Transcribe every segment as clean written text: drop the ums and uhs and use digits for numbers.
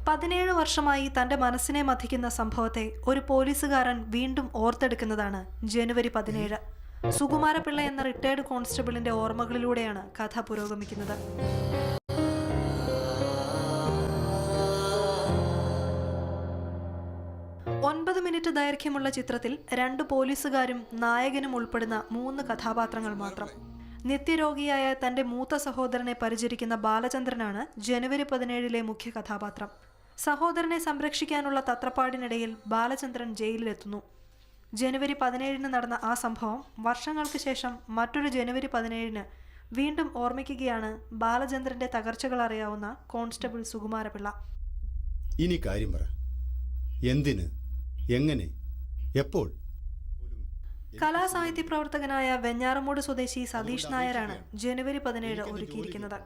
17 വർഷമായി തന്റെ മനസ്സിനെ മഥിക്കുന്ന സംഭവത്തെ ഒരു പോലീസുകാരൻ വീണ്ടും ഓർത്തെടുക്കുന്നതാണ് ജനുവരി 17. സുകുമാരപിള്ള എന്ന റിട്ടയർഡ് കോൺസ്റ്റബിളിന്റെ ഓർമ്മകളിലൂടെയാണ് കഥ പുരോഗമിക്കുന്നത്. ഒൻപത് മിനിറ്റ് ദൈർഘ്യമുള്ള ചിത്രത്തിൽ 2 പോലീസുകാരും നായകനും ഉൾപ്പെടുന്ന 3 കഥാപാത്രങ്ങൾ മാത്രം. നിത്യരോഗിയായ തന്റെ മൂത്ത സഹോദരനെ പരിചരിക്കുന്ന ബാലചന്ദ്രനാണ് ജനുവരി 17 മുഖ്യ കഥാപാത്രം. സഹോദരനെ സംരക്ഷിക്കാനുള്ള തത്രപ്പാടിനിടയിൽ ബാലചന്ദ്രൻ ജയിലിലെത്തുന്നു. ജനുവരി 17 നടന്ന ആ സംഭവം വർഷങ്ങൾക്ക് ശേഷം മറ്റൊരു ജനുവരി 17 വീണ്ടും ഓർമ്മിക്കുകയാണ് ബാലചന്ദ്രന്റെ തകർച്ചകൾ അറിയാവുന്ന കോൺസ്റ്റബിൾ സുകുമാരപിള്ള. ഇനി കാര്യം പറ, എന്തിന്, എങ്ങനെ, എപ്പോൾ? കലാസാഹിത്യ പ്രവർത്തകനായ വെഞ്ഞാറമൂട് സ്വദേശി സതീഷ് നായരാണ് ജനുവരി 17 ഒരുക്കിയിരിക്കുന്നത്.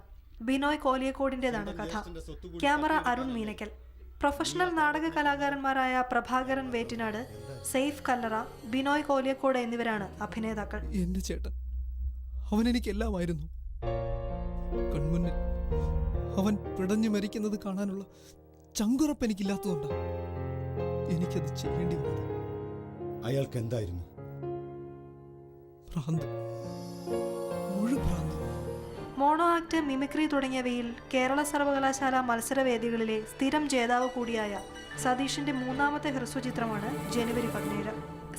ബിനോയ് കോലിയക്കോടിന്റേതാണ് കഥ. ക്യാമറ അരുൺ മീനക്കൽ. പ്രൊഫഷണൽ നാടക കലാകാരന്മാരായ പ്രഭാകരൻ വേറ്റിനാട്, സെയ്ഫ് കല്ലറ, ബിനോയ് കോലിയക്കോട് എന്നിവരാണ് അഭിനേതാക്കൾ. എന്റെ ചേട്ടൻ, അവൻ എനിക്കെല്ലാമായിരുന്നു. കൺമുന്നിൽ അവൻ പിടഞ്ഞു മരിക്കുന്നത് കാണാനുള്ള ചങ്കുറപ്പ് എനിക്കില്ലാത്തതുകൊണ്ടാണ് എനിക്കത് ചെയ്യേണ്ടി വന്നത്. അയാൾക്ക് എന്തായിരുന്നു? ഭ്രാന്ത്, മുഴുഭ്രാന്ത്. മോണോ ആക്ട്, മിമിക്രി തുടങ്ങിയവയിൽ കേരള സർവകലാശാല മത്സരവേദികളിലെ സ്ഥിരം ജേതാവ് കൂടിയായ സതീഷിന്റെ 3ാമത്തെ ഹ്രസ്വചിത്രമാണ് ജനുവരി 17.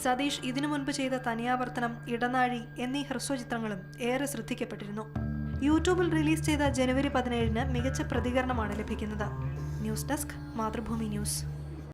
സതീഷ് ഇതിനു മുൻപ് ചെയ്ത തനിയാവർത്തനം, ഇടനാഴി എന്നീ ഹ്രസ്വചിത്രങ്ങളും ഏറെ ശ്രദ്ധിക്കപ്പെട്ടിരുന്നു. യൂട്യൂബിൽ റിലീസ് ചെയ്ത ജനുവരി 17 മികച്ച പ്രതികരണമാണ് ലഭിക്കുന്നത്. News desk, Mathrubhumi news.